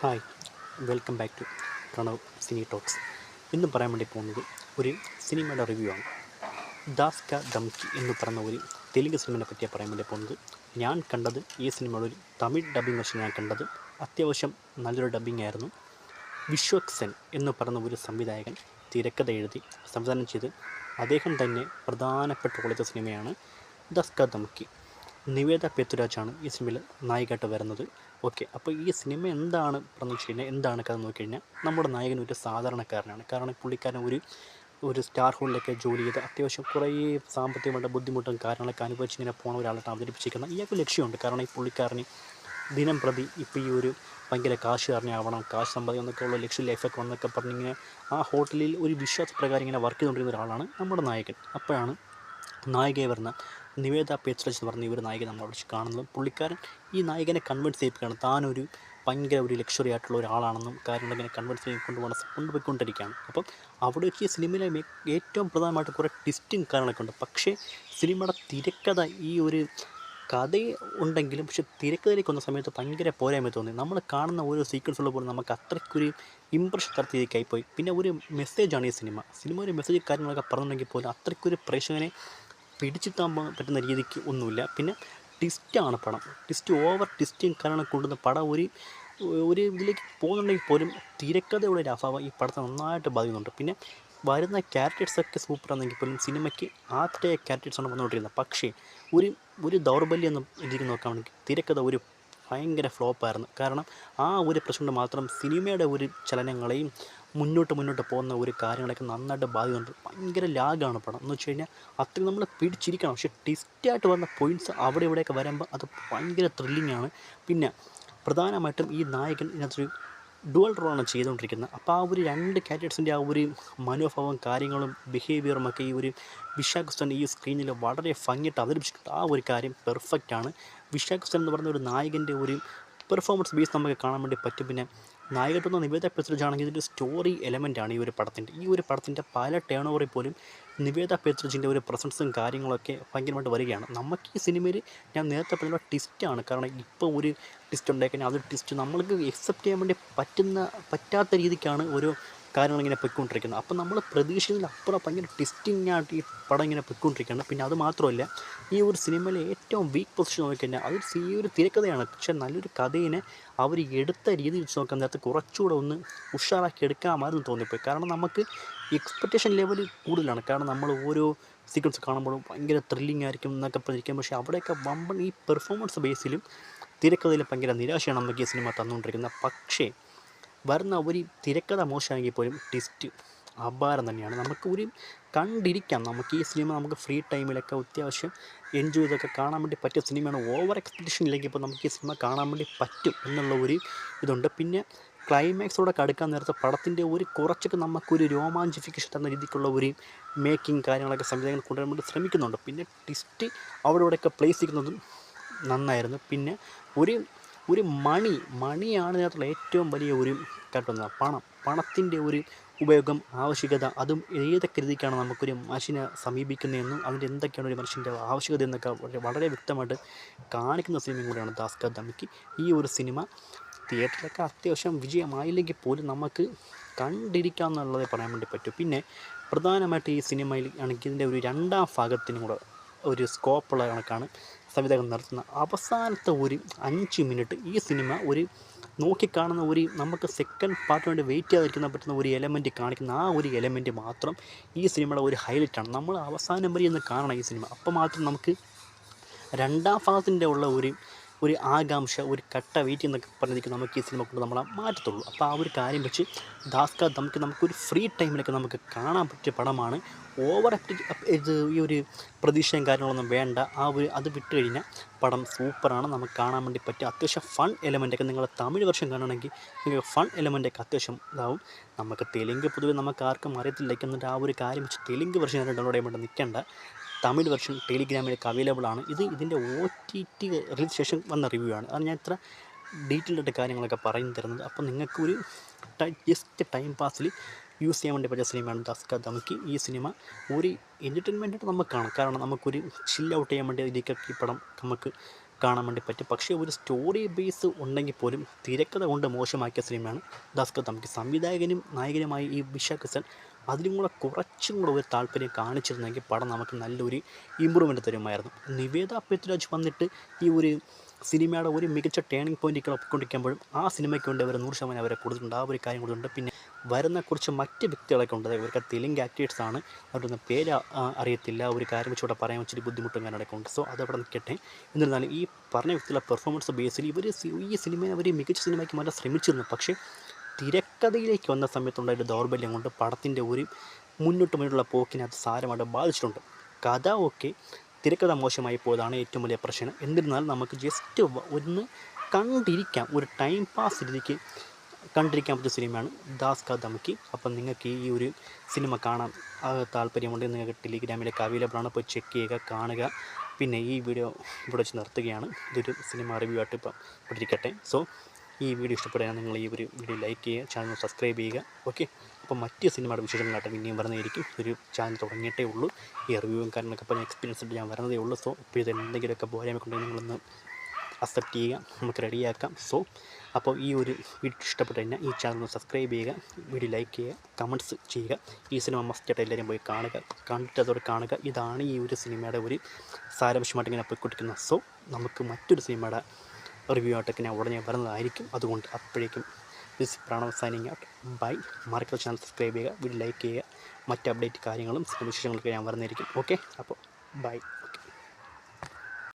Hi, welcome back to Pranav Cine Talks. ഇന്ന് പറയാൻ വേണ്ടി പോകുന്നത് ഒരു സിനിമയുടെ റിവ്യൂ ആണ്. ദാസ് ക ദംകി എന്ന് പറയുന്ന ഒരു തെലുങ്ക് സിനിമയെ പറ്റിയാണ് പറയാൻ വേണ്ടി പോകുന്നത്. ഞാൻ കണ്ടത് ഈ സിനിമയുടെ ഒരു തമിഴ് ഡബ്ബിംഗ് വെർഷൻ ഞാൻ കണ്ടത്. അത്യാവശ്യം നല്ലൊരു ഡബ്ബിംഗ് ആയിരുന്നു. വിശ്വക് സെൻ എന്ന് പറയുന്ന ഒരു സംവിധായകൻ തിരക്കഥ എഴുതി സംവിധാനം ചെയ്ത് അദ്ദേഹം തന്നെ പ്രധാനപ്പെട്ട കൊടുത്ത സിനിമയാണ് ദാസ് ക ദംകി. നിവേദ പേത്തുരാജാണ് ഈ സിനിമയിൽ നായികയായിട്ട് വരുന്നത്. ഓക്കെ, അപ്പോൾ ഈ സിനിമ എന്താണ് പറഞ്ഞു വെച്ച് കഴിഞ്ഞാൽ, എന്താണ് കഥ നോക്കിക്കഴിഞ്ഞാൽ, നമ്മുടെ നായകൻ ഒരു സാധാരണക്കാരനാണ്. കാരണം പുള്ളിക്കാരൻ ഒരു സ്റ്റാർ ഹോളിലൊക്കെ ജോലി ചെയ്ത് അത്യാവശ്യം കുറേ സാമ്പത്തികമായിട്ട് ബുദ്ധിമുട്ടും കാര്യങ്ങളൊക്കെ അനുഭവിച്ച് ഇങ്ങനെ പോണ ഒരാളായിട്ട് അവതരിപ്പിച്ചിരിക്കുന്നത്. ഇയാൾക്ക് ലക്ഷ്യമുണ്ട്. കാരണം ഈ പുള്ളിക്കാരന് ദിനം പ്രതി ഇപ്പോൾ ഈ ഒരു ഭയങ്കര കാശുകാരനെ ആവണം, കാശ് സമ്പാദിക്കണം എന്നൊക്കെ ഉള്ള ലക്ഷ്യം ലൈഫൊക്കെ വന്നൊക്കെ പറഞ്ഞിങ്ങനെ ആ ഹോട്ടലിൽ ഒരു വിശ്വാസപ്രകാരം ഇങ്ങനെ വർക്ക് ചെയ്തുകൊണ്ടിരുന്ന ഒരാളാണ് നമ്മുടെ നായകൻ. അപ്പോഴാണ് നായികയെ വരുന്ന നിവേദ പേത്രാജ് എന്ന് പറഞ്ഞ ഈ ഒരു നായിക നമ്മൾ അവിടെ കാണുന്നത്. പുള്ളിക്കാരൻ ഈ നായകനെ കൺവിൻസ് ചെയ്യിപ്പിക്കുകയാണ് താനൊരു ഭയങ്കര ഒരു ലക്ഷറി ആയിട്ടുള്ള ഒരാളാണെന്നും കാര്യങ്ങളിങ്ങനെ കൺവിൻസ് ചെയ്ത് കൊണ്ടുപോയിക്കൊണ്ടിരിക്കുകയാണ്. അപ്പം അവിടെ വെച്ച് ഈ സിനിമയിലെ ഏറ്റവും പ്രധാനമായിട്ട് കുറേ ട്വിസ്റ്റും കാര്യങ്ങളൊക്കെ ഉണ്ട്. പക്ഷേ സിനിമയുടെ തിരക്കഥ ഈ ഒരു കഥ ഉണ്ടെങ്കിലും പക്ഷേ തിരക്കഥയിലേക്ക് വന്ന സമയത്ത് ഭയങ്കര പോരായ്മ തോന്നി. നമ്മൾ കാണുന്ന ഓരോ സീക്വൻസുള്ള പോലും നമുക്ക് അത്രയ്ക്കൊരു ഇമ്പ്രഷൻ തരത്തിലേക്കായി പോയി. പിന്നെ ഒരു മെസ്സേജാണ് ഈ സിനിമ ഒരു മെസ്സേജ് കാര്യങ്ങളൊക്കെ പറഞ്ഞിട്ടുണ്ടെങ്കിൽ പോലും അത്രയ്ക്കൊരു പ്രേക്ഷകനെ പിടിച്ചിട്ടാൻ പറ്റുന്ന രീതിക്ക് ഒന്നുമില്ല. പിന്നെ ട്വിസ്റ്റാണ് പടം. ഓവർ ട്വിസ്റ്റും കാരണം കൊണ്ടുവന്ന പടം ഒരു ഇതിലേക്ക് പോകുന്നുണ്ടെങ്കിൽ പോലും തിരക്കഥയുടെ ഒരു അഭാവം ഈ പടത്തെ നന്നായിട്ട് ബാധിക്കുന്നുണ്ട്. പിന്നെ വരുന്ന ക്യാരക്ടേഴ്സൊക്കെ സൂപ്പറാണെങ്കിൽ പോലും സിനിമയ്ക്ക് ആദ്യത്തെ ക്യാരക്ടേഴ്സാണ് വന്നുകൊണ്ടിരിക്കുന്നത്. പക്ഷേ ഒരു ഒരു ദൗർബല്യം എന്ന രീതിക്ക് നോക്കുകയാണെങ്കിൽ തിരക്കഥ ഒരു ഭയങ്കര ഫ്ലോപ്പായിരുന്നു. കാരണം ആ ഒരു പ്രശ്നം കൊണ്ട് മാത്രം സിനിമയുടെ ഒരു ചലനങ്ങളെയും മുന്നോട്ട് പോകുന്ന ഒരു കാര്യങ്ങളൊക്കെ നന്നായിട്ട് ബാധിക്കുന്നുണ്ട്. ഭയങ്കര ലാഗാണ് പടം എന്ന് വെച്ച് കഴിഞ്ഞാൽ. അത്രയും നമ്മൾ പിടിച്ചിരിക്കണം. പക്ഷേ ട്വിസ്റ്റായിട്ട് വന്ന പോയിൻറ്റ്സ് അവിടെ ഇവിടെയൊക്കെ വരുമ്പോൾ അത് ഭയങ്കര ത്രില്ലിങ്ങാണ്. പിന്നെ പ്രധാനമായിട്ടും ഈ നായകൻ ഇതിനകത്തൊരു ഡുവൽ റോളാണ് ചെയ്തുകൊണ്ടിരിക്കുന്നത്. അപ്പോൾ ആ ഒരു രണ്ട് ക്യാരക്ടേഴ്സിൻ്റെ ആ ഒരു മനോഭാവം കാര്യങ്ങളും ബിഹേവിയറുമൊക്കെ ഈ ഒരു വിശാഖ് സെൻ ഈ സ്ക്രീനിൽ വളരെ ഭംഗിയായിട്ട് അവതരിപ്പിച്ചിട്ടുണ്ട്. ആ ഒരു കാര്യം പെർഫെക്റ്റാണ്. വിശാഖ് സെൻ എന്ന് പറയുന്ന ഒരു നായകൻ്റെ ഒരു പെർഫോമൻസ് ബേസ് നമുക്ക് കാണാൻ വേണ്ടി പറ്റും. പിന്നെ നായകട്ടുന്ന നിവേദ പേത്രാജ് ആണെങ്കിൽ ഇതിൻ്റെ സ്റ്റോറി എലമെൻ്റാണ് ഈ ഒരു പടത്തിൻ്റെ പല ടേൺ ഓവറിൽ പോലും നിവേദ പേത്രാജിൻ്റെ ഒരു പ്രസൻസും കാര്യങ്ങളൊക്കെ ഭയങ്കരമായിട്ട് വരികയാണ്. നമുക്ക് ഈ സിനിമയിൽ ഞാൻ നേരത്തെ പറഞ്ഞ ട്വിസ്റ്റാണ്. കാരണം ഇപ്പോൾ ഒരു ട്വിസ്റ്റ് ഉണ്ടായിക്കഴിഞ്ഞാൽ അതൊരു ട്വിസ്റ്റ് നമ്മൾക്ക് എക്സെപ്റ്റ് ചെയ്യാൻ വേണ്ടി പറ്റാത്ത രീതിക്കാണ് ഓരോ കാര്യങ്ങളിങ്ങനെ പൊയ്ക്കൊണ്ടിരിക്കുന്നത്. അപ്പം നമ്മൾ പ്രതീക്ഷിച്ചതിലപ്പുറം ഭയങ്കര ട്വിസ്റ്റിംഗ് ആയിട്ട് ഈ പടം ഇങ്ങനെ പൊയ്ക്കൊണ്ടിരിക്കുകയാണ്. പിന്നെ അത് മാത്രമല്ല, ഈ ഒരു സിനിമയിലെ ഏറ്റവും വീക്ക് പൊസിഷൻ നോക്കിക്കഴിഞ്ഞാൽ അത് ഈ ഒരു തിരക്കഥയാണ്. പക്ഷേ നല്ലൊരു കഥയിനെ അവർ എടുത്ത രീതി വെച്ച് നോക്കാൻ നേരത്ത് കുറച്ചുകൂടെ ഒന്ന് ഉഷാറാക്കി എടുക്കാമായിരുന്നു തോന്നിപ്പോയി. കാരണം നമുക്ക് എക്സ്പെക്റ്റേഷൻ ലെവൽ കൂടുതലാണ്. കാരണം നമ്മൾ ഓരോ സീക്വൻസ് കാണുമ്പോഴും ഭയങ്കര ത്രില്ലിംഗ് ആയിരിക്കും എന്നൊക്കെ പറഞ്ഞിരിക്കും. പക്ഷേ അവിടെയൊക്കെ വമ്പൻ ഈ പെർഫോമൻസ് ബേസിലും തിരക്കഥയിൽ ഭയങ്കര നിരാശയാണ് നമുക്ക് ഈ സിനിമ തന്നുകൊണ്ടിരിക്കുന്നത്. പക്ഷേ വരുന്ന ഒരു തിരക്കഥ മോശമാണെങ്കിൽ പോലും ട്വിസ്റ്റ് അപാരം തന്നെയാണ്. നമുക്ക് ഒരു കണ്ടിരിക്കാം. നമുക്ക് ഈ സിനിമ നമുക്ക് ഫ്രീ ടൈമിലൊക്കെ അത്യാവശ്യം എൻജോയ് ചെയ്തൊക്കെ കാണാൻ വേണ്ടി പറ്റിയ സിനിമയാണ്. ഓവർ എക്സ്പെക്റ്റേഷൻ ഇല്ലെങ്കിൽ ഇപ്പോൾ നമുക്ക് ഈ സിനിമ കാണാൻ വേണ്ടി പറ്റും എന്നുള്ള ഒരു ഇതുണ്ട്. പിന്നെ ക്ലൈമാക്സോടെ അടുക്കാൻ നേരത്തെ പടത്തിൻ്റെ ഒരു കുറച്ചൊക്കെ നമുക്കൊരു രോമാഞ്ചിഫിക്കേഷൻ തന്ന രീതിക്കുള്ള ഒരു മേക്കിംഗ് കാര്യങ്ങളൊക്കെ സംവിധായകൻ കൊണ്ടുവരാൻ വേണ്ടി ശ്രമിക്കുന്നുണ്ട്. പിന്നെ ട്വിസ്റ്റ് അവിടെ ഇവിടെയൊക്കെ പ്ലേസ് ചെയ്യുന്നതും നന്നായിരുന്നു. പിന്നെ ഒരു ഒരു മണിയാണ് ഇതിനകത്തുള്ള ഏറ്റവും വലിയ ഒരു കാട്ടുന്നത്. പണത്തിൻ്റെ ഒരു ഉപയോഗം, ആവശ്യകത, അതും ഏതൊക്കെ രീതിക്കാണ് നമുക്കൊരു മനുഷ്യനെ സമീപിക്കുന്നതെന്നും അതിൻ്റെ എന്തൊക്കെയാണ് ഒരു മനുഷ്യൻ്റെ ആവശ്യകത എന്നൊക്കെ വളരെ വ്യക്തമായിട്ട് കാണിക്കുന്ന സിനിമയും കൂടെയാണ് ദാസ് ക ദംകി. ഈ ഒരു സിനിമ തിയേറ്ററിലൊക്കെ അത്യാവശ്യം വിജയമായില്ലെങ്കിൽ പോലും നമുക്ക് കണ്ടിരിക്കാമെന്നുള്ളതേ പറയാൻ വേണ്ടി പറ്റൂ. പിന്നെ പ്രധാനമായിട്ട് ഈ സിനിമയിൽ ആണെങ്കിൽ ഇതിൻ്റെ ഒരു രണ്ടാം ഭാഗത്തിനും കൂടെ ഒരു സ്കോപ്പുള്ള കണക്കാണ് സംവിധായകൻ നടത്തുന്ന അവസാനത്തെ ഒരു 5 മിനിറ്റ് ഈ സിനിമ ഒരു നോക്കിക്കാണുന്ന ഒരു നമുക്ക് സെക്കൻഡ് പാർട്ടിന് വേണ്ടി വെയിറ്റ് ചെയ്യാതിരിക്കുന്ന പറ്റുന്ന ഒരു എലമെൻറ്റ് കാണിക്കുന്ന ആ ഒരു എലമെൻറ്റ് മാത്രം ഈ സിനിമയുടെ ഒരു ഹൈലൈറ്റാണ്. നമ്മൾ അവസാനം വരെ ഒന്ന് കാണണം ഈ സിനിമ. അപ്പോൾ മാത്രം നമുക്ക് രണ്ടാം ഭാഗത്തിൻ്റെ ഉള്ള ഒരു ആകാംക്ഷ, ഒരു കട്ട വെയിറ്റ് എന്നൊക്കെ പറഞ്ഞിരിക്കും നമുക്ക് ഈ സിനിമ കൊണ്ട് നമ്മളെ മാറ്റത്തുള്ളൂ. അപ്പോൾ ആ ഒരു കാര്യം വെച്ച് ദാസ് ക ദംകി നമുക്കൊരു ഫ്രീ ടൈമിലൊക്കെ നമുക്ക് കാണാൻ പറ്റിയ പടമാണ്. ഓവർ ഇത് ഈ ഒരു പ്രതീക്ഷയും കാര്യങ്ങളൊന്നും വേണ്ട. അത് വിട്ട് കഴിഞ്ഞാൽ പടം സൂപ്പറാണ്. നമുക്ക് കാണാൻ വേണ്ടി പറ്റും. അത്യാവശ്യം ഫൺ എലമെൻറ്റൊക്കെ നിങ്ങൾ തമിഴ് വെർഷൻ കാണുകയാണെങ്കിൽ നിങ്ങൾക്ക് ഫൺ എലമെൻറ്റൊക്കെ അത്യാവശ്യം ഇതാവും. നമുക്ക് തെലുങ്ക് പൊതുവെ നമുക്ക് ആർക്കും അറിയത്തില്ല. എന്നിട്ട് ആ ഒരു കാര്യം വെച്ച് തെലുങ്ക് വെർഷൻ ഡൗൺലോഡ് ചെയ്യാൻ വേണ്ടി നിൽക്കേണ്ട. തമിഴ് വെർഷൻ ടെലിഗ്രാമിലേക്ക് അവൈലബിൾ ആണ്. ഇതിൻ്റെ OTT റിലീസ് ശേഷം വന്ന റിവ്യൂ ആണ്. അത് ഞാൻ ഇത്ര ഡീറ്റെയിൽഡായിട്ട് കാര്യങ്ങളൊക്കെ പറഞ്ഞു തരുന്നത്. അപ്പോൾ നിങ്ങൾക്കൊരു ജസ്റ്റ് ടൈം പാസിൽ യൂസ് ചെയ്യാൻ വേണ്ടി പറ്റിയ സിനിമയാണ് ദാസ് ക ദംകി. ഈ സിനിമ ഒരു എൻ്റർടൈൻമെൻറ്റായിട്ട് നമുക്ക് കാണാം. കാരണം നമുക്കൊരു ചിൽ ഔട്ട് ചെയ്യാൻ വേണ്ടി ഇതിലേക്ക് ഈ പടം നമുക്ക് കാണാൻ വേണ്ടി പറ്റും. പക്ഷേ ഒരു സ്റ്റോറി ബേസ് ഉണ്ടെങ്കിൽ പോലും തിരക്കഥ കൊണ്ട് മോശമാക്കിയ സിനിമയാണ് ദാസ് കാ ദംകി. സംവിധായകനും നായകനുമായി ഈ വിശാഖ് ഹസൻ അതിലും കൂടെ കുറച്ചും കൂടെ ഒരു താല്പര്യം കാണിച്ചിരുന്നെങ്കിൽ പടം നമുക്ക് നല്ലൊരു ഇമ്പ്രൂവ്മെൻറ്റ് തരുമായിരുന്നു. നിവേദ പൃഥ്വിരാജ് വന്നിട്ട് ഈ ഒരു സിനിമയുടെ ഒരു മികച്ച ടേണിംഗ് പോയിൻറ്റിലേക്ക് ഒപ്പിക്കൊണ്ടിരിക്കുമ്പോഴും ആ സിനിമയ്ക്ക് വേണ്ടി അവർ 100% അവരെ കൊടുത്തിട്ടുണ്ട്. ആ ഒരു കാര്യം കൂടിയുണ്ട്. പിന്നെ വരുന്ന കുറച്ച് മറ്റ് വ്യക്തികളൊക്കെ ഉണ്ട്. ഇവർക്ക് തെലുങ്ക് ആക്ടേഴ്സാണ്, അവരൊന്നും പേര് അറിയത്തില്ല. ഒരു കാര്യം വെച്ചുകൂടെ പറയാൻ വെച്ചിട്ട് ബുദ്ധിമുട്ടും കാര്യങ്ങളൊക്കെ ഉണ്ട്. സോ അതവിടെ നിൽക്കട്ടെ. എന്നിരുന്നാലും ഈ പറഞ്ഞ വ്യക്തിയുടെ പെർഫോമൻസ് ബേസിൽ ഇവർ ഈ സിനിമയെ അവർ മികച്ച സിനിമയ്ക്ക് മാറ്റാൻ ശ്രമിച്ചിരുന്നു. പക്ഷേ തിരക്കഥയിലേക്ക് വന്ന സമയത്തുണ്ടായ ദൗർബല്യം കൊണ്ട് പടത്തിൻ്റെ ഒരു മുന്നോട്ടുള്ള പോക്കിനെ അത് സാരമായിട്ട് ബാധിച്ചിട്ടുണ്ട്. കഥ ഓക്കെ, തിരക്കഥ മോശമായി പോയതാണ് ഏറ്റവും വലിയ പ്രശ്നം. എന്നിരുന്നാലും നമുക്ക് ജസ്റ്റ് ഒന്ന് കണ്ടിരിക്കാം, ഒരു ടൈം പാസ് രീതിക്ക് കണ്ടിരിക്കാൻ പറ്റിയ സിനിമയാണ് ദാസ് കാ ദംകി. അപ്പം നിങ്ങൾക്ക് ഈ ഒരു സിനിമ കാണാൻ താല്പര്യമുണ്ടെങ്കിൽ നിങ്ങൾക്ക് ടെലിഗ്രാമിലേക്ക് അവൈലബിൾ ആണ്, പോയി ചെക്ക് ചെയ്യുക, കാണുക. പിന്നെ ഈ വീഡിയോ ഇവിടെ വെച്ച് നിർത്തുകയാണ്. ഇതൊരു സിനിമ റിവ്യൂ ആയിട്ട് ഇപ്പം ഇവിടെ ഇരിക്കട്ടെ. സോ ഈ വീഡിയോ ഇഷ്ടപ്പെടുകയാൽ നിങ്ങൾ ഈ ഒരു വീഡിയോ ലൈക്ക് ചെയ്യുക, ചാനൽ സബ്സ്ക്രൈബ് ചെയ്യുക. ഓക്കെ, അപ്പോൾ മറ്റ് സിനിമയുടെ വിശേഷങ്ങളായിട്ട് ഇനിയും വരുന്നതായിരിക്കും. ഒരു ചാനൽ തുടങ്ങിയിട്ടേ ഉള്ളൂ. ഈ റിവ്യൂവും കാര്യങ്ങളൊക്കെ പറഞ്ഞ എക്സ്പീരിയൻസ് ആയിട്ട് ഞാൻ വരുന്നതേ ഉള്ളൂ. സോ ഇപ്പോൾ ഇത് എന്തെങ്കിലുമൊക്കെ പോരായ്മ നിങ്ങളൊന്ന് അക്സെപ്റ്റ് ചെയ്യുക, നമുക്ക് റെഡിയാക്കാം. സോ അപ്പോൾ ഈ ഒരു വീഡിയോ ഇഷ്ടപ്പെട്ട് കഴിഞ്ഞാൽ ഈ ചാനൽ സബ്സ്ക്രൈബ് ചെയ്യുക, വീഡിയോ ലൈക്ക് ചെയ്യുക, കമൻറ്റ്സ് ചെയ്യുക. ഈ സിനിമ മസ്റ്റായിട്ട് എല്ലാവരും പോയി കാണുക, കണ്ടിട്ട് അതോടെ കാണുക. ഇതാണ് ഈ ഒരു സിനിമയുടെ ഒരു സാരാംശമായിട്ട് ഇങ്ങനെ പോയിക്കൊണ്ടിരിക്കുന്നത്. സോ നമുക്ക് മറ്റൊരു സിനിമയുടെ റിവ്യൂ ആയിട്ടൊക്കെ ഞാൻ ഉടനെ വരുന്നതായിരിക്കും. അതുകൊണ്ട് അപ്പോഴേക്കും this Pranav signing out. Bye. മറക്കാതെ ചാനൽ സബ്സ്ക്രൈബ് ചെയ്യുക, വീഡിയോ ലൈക്ക് ചെയ്യുക. മറ്റ് അപ്ഡേറ്റ് കാര്യങ്ങളും സിനിമ വിശേഷങ്ങളൊക്കെ ഞാൻ വരുന്നതായിരിക്കും. ഓക്കെ, അപ്പോൾ ബൈ.